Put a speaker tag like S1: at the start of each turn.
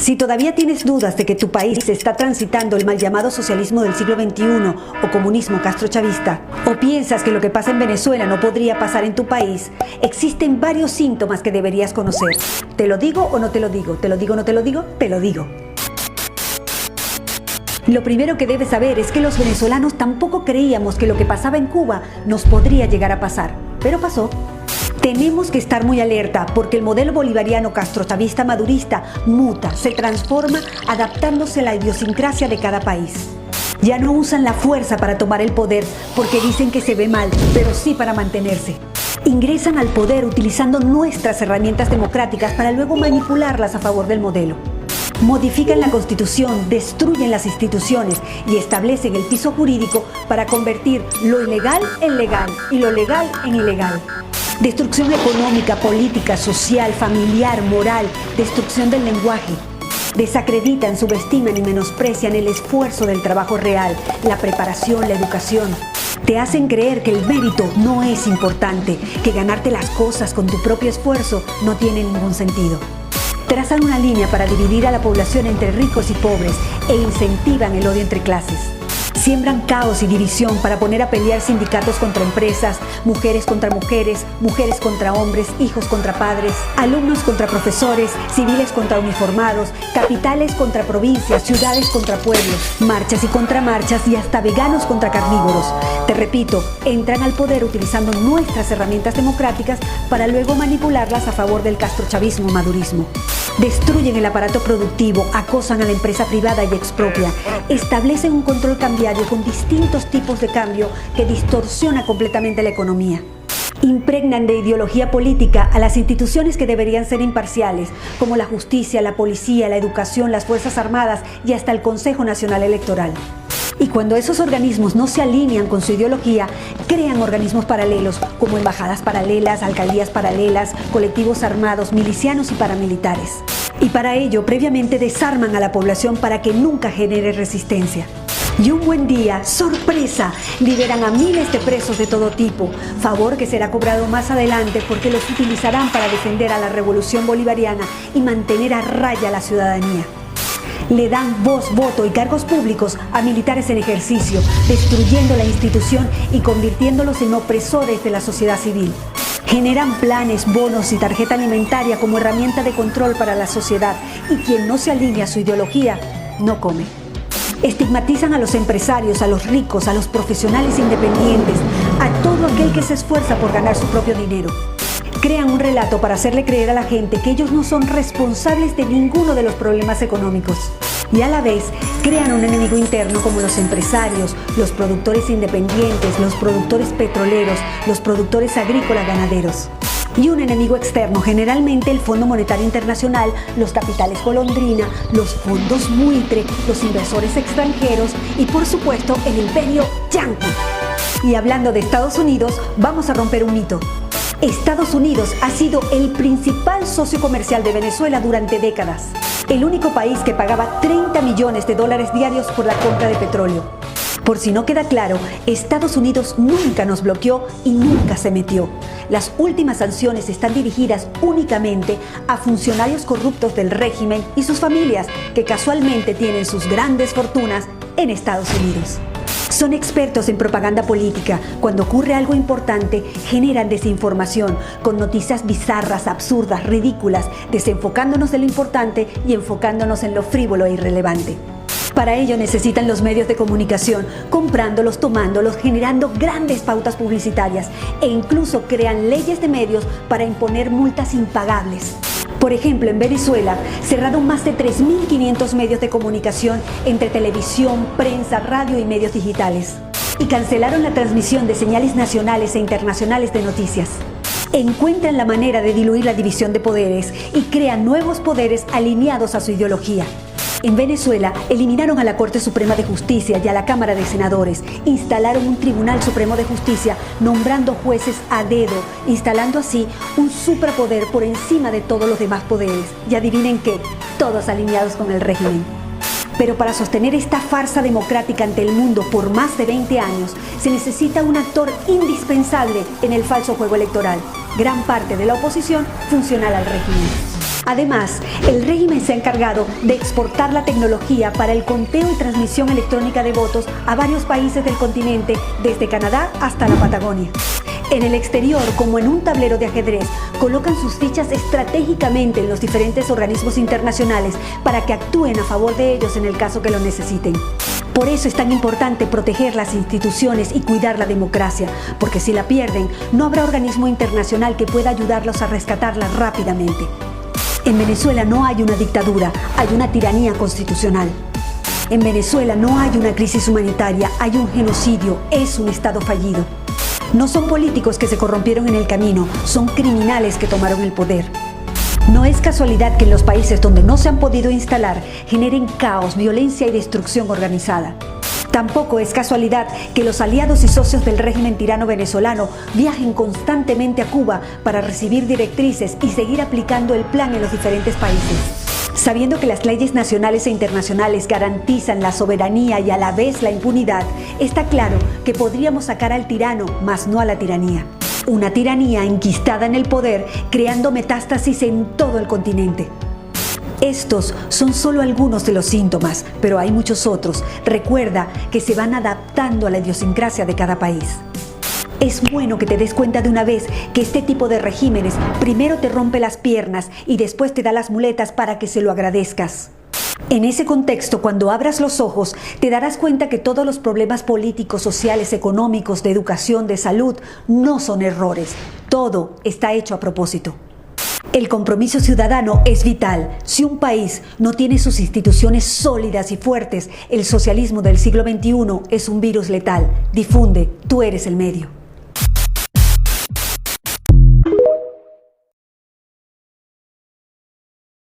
S1: Si todavía tienes dudas de que tu país está transitando el mal llamado socialismo del siglo XXI o comunismo castrochavista, o piensas que lo que pasa en Venezuela no podría pasar en tu país, existen varios síntomas que deberías conocer. ¿Te lo digo o no te lo digo? ¿Te lo digo o no te lo digo? Te lo digo. Lo primero que debes saber es que los venezolanos tampoco creíamos que lo que pasaba en Cuba nos podría llegar a pasar, pero pasó. Tenemos que estar muy alerta porque el modelo bolivariano castrochavista madurista muta, se transforma adaptándose a la idiosincrasia de cada país. Ya no usan la fuerza para tomar el poder porque dicen que se ve mal, pero sí para mantenerse. Ingresan al poder utilizando nuestras herramientas democráticas para luego manipularlas a favor del modelo. Modifican la Constitución, destruyen las instituciones y establecen el piso jurídico para convertir lo ilegal en legal y lo legal en ilegal. Destrucción económica, política, social, familiar, moral, destrucción del lenguaje. Desacreditan, subestiman y menosprecian el esfuerzo del trabajo real, la preparación, la educación. Te hacen creer que el mérito no es importante, que ganarte las cosas con tu propio esfuerzo no tiene ningún sentido. Trazan una línea para dividir a la población entre ricos y pobres e incentivan el odio entre clases. Siembran caos y división para poner a pelear sindicatos contra empresas, mujeres contra mujeres, mujeres contra hombres, hijos contra padres, alumnos contra profesores, civiles contra uniformados, capitales contra provincias, ciudades contra pueblos, marchas y contramarchas y hasta veganos contra carnívoros. Te repito, entran al poder utilizando nuestras herramientas democráticas para luego manipularlas a favor del castrochavismo madurismo. Destruyen el aparato productivo, acosan a la empresa privada y expropian. Establecen un control cambiario con distintos tipos de cambio que distorsiona completamente la economía. Impregnan de ideología política a las instituciones que deberían ser imparciales, como la justicia, la policía, la educación, las Fuerzas Armadas y hasta el Consejo Nacional Electoral. Y cuando esos organismos no se alinean con su ideología, crean organismos paralelos, como embajadas paralelas, alcaldías paralelas, colectivos armados, milicianos y paramilitares. Y para ello, previamente desarman a la población para que nunca genere resistencia. Y un buen día, ¡sorpresa!, liberan a miles de presos de todo tipo, favor que será cobrado más adelante porque los utilizarán para defender a la revolución bolivariana y mantener a raya a la ciudadanía. Le dan voz, voto y cargos públicos a militares en ejercicio, destruyendo la institución y convirtiéndolos en opresores de la sociedad civil. Generan planes, bonos y tarjeta alimentaria como herramienta de control para la sociedad y quien no se alinea a su ideología, no come. Estigmatizan a los empresarios, a los ricos, a los profesionales independientes, a todo aquel que se esfuerza por ganar su propio dinero. Crean un relato para hacerle creer a la gente que ellos no son responsables de ninguno de los problemas económicos. Y a la vez, crean un enemigo interno como los empresarios, los productores independientes, los productores petroleros, los productores agrícolas ganaderos. Y un enemigo externo, generalmente el Fondo Monetario Internacional, los capitales golondrina, los fondos buitre, los inversores extranjeros y por supuesto el imperio yanqui. Y hablando de Estados Unidos, vamos a romper un mito. Estados Unidos ha sido el principal socio comercial de Venezuela durante décadas. El único país que pagaba $30 millones diarios por la compra de petróleo. Por si no queda claro, Estados Unidos nunca nos bloqueó y nunca se metió. Las últimas sanciones están dirigidas únicamente a funcionarios corruptos del régimen y sus familias, que casualmente tienen sus grandes fortunas en Estados Unidos. Son expertos en propaganda política. Cuando ocurre algo importante, generan desinformación con noticias bizarras, absurdas, ridículas, desenfocándonos de lo importante y enfocándonos en lo frívolo e irrelevante. Para ello necesitan los medios de comunicación, comprándolos, tomándolos, generando grandes pautas publicitarias e incluso crean leyes de medios para imponer multas impagables. Por ejemplo, en Venezuela cerraron más de 3.500 medios de comunicación entre televisión, prensa, radio y medios digitales. Y cancelaron la transmisión de señales nacionales e internacionales de noticias. Encuentran la manera de diluir la división de poderes y crean nuevos poderes alineados a su ideología. En Venezuela eliminaron a la Corte Suprema de Justicia y a la Cámara de Senadores, instalaron un Tribunal Supremo de Justicia nombrando jueces a dedo, instalando así un suprapoder por encima de todos los demás poderes. Y adivinen qué, todos alineados con el régimen. Pero para sostener esta farsa democrática ante el mundo por más de 20 años, se necesita un actor indispensable en el falso juego electoral. Gran parte de la oposición funcional al régimen. Además, el régimen se ha encargado de exportar la tecnología para el conteo y transmisión electrónica de votos a varios países del continente, desde Canadá hasta la Patagonia. En el exterior, como en un tablero de ajedrez, colocan sus fichas estratégicamente en los diferentes organismos internacionales para que actúen a favor de ellos en el caso que lo necesiten. Por eso es tan importante proteger las instituciones y cuidar la democracia, porque si la pierden, no habrá organismo internacional que pueda ayudarlos a rescatarla rápidamente. En Venezuela no hay una dictadura, hay una tiranía constitucional. En Venezuela no hay una crisis humanitaria, hay un genocidio, es un Estado fallido. No son políticos que se corrompieron en el camino, son criminales que tomaron el poder. No es casualidad que en los países donde no se han podido instalar generen caos, violencia y destrucción organizada. Tampoco es casualidad que los aliados y socios del régimen tirano venezolano viajen constantemente a Cuba para recibir directrices y seguir aplicando el plan en los diferentes países. Sabiendo que las leyes nacionales e internacionales garantizan la soberanía y a la vez la impunidad, está claro que podríamos sacar al tirano, mas no a la tiranía. Una tiranía enquistada en el poder, creando metástasis en todo el continente. Estos son solo algunos de los síntomas, pero hay muchos otros. Recuerda que se van adaptando a la idiosincrasia de cada país. Es bueno que te des cuenta de una vez que este tipo de regímenes primero te rompe las piernas y después te da las muletas para que se lo agradezcas. En ese contexto, cuando abras los ojos, te darás cuenta que todos los problemas políticos, sociales, económicos, de educación, de salud, no son errores. Todo está hecho a propósito. El compromiso ciudadano es vital. Si un país no tiene sus instituciones sólidas y fuertes, el socialismo del siglo XXI es un virus letal. Difunde, tú eres el medio.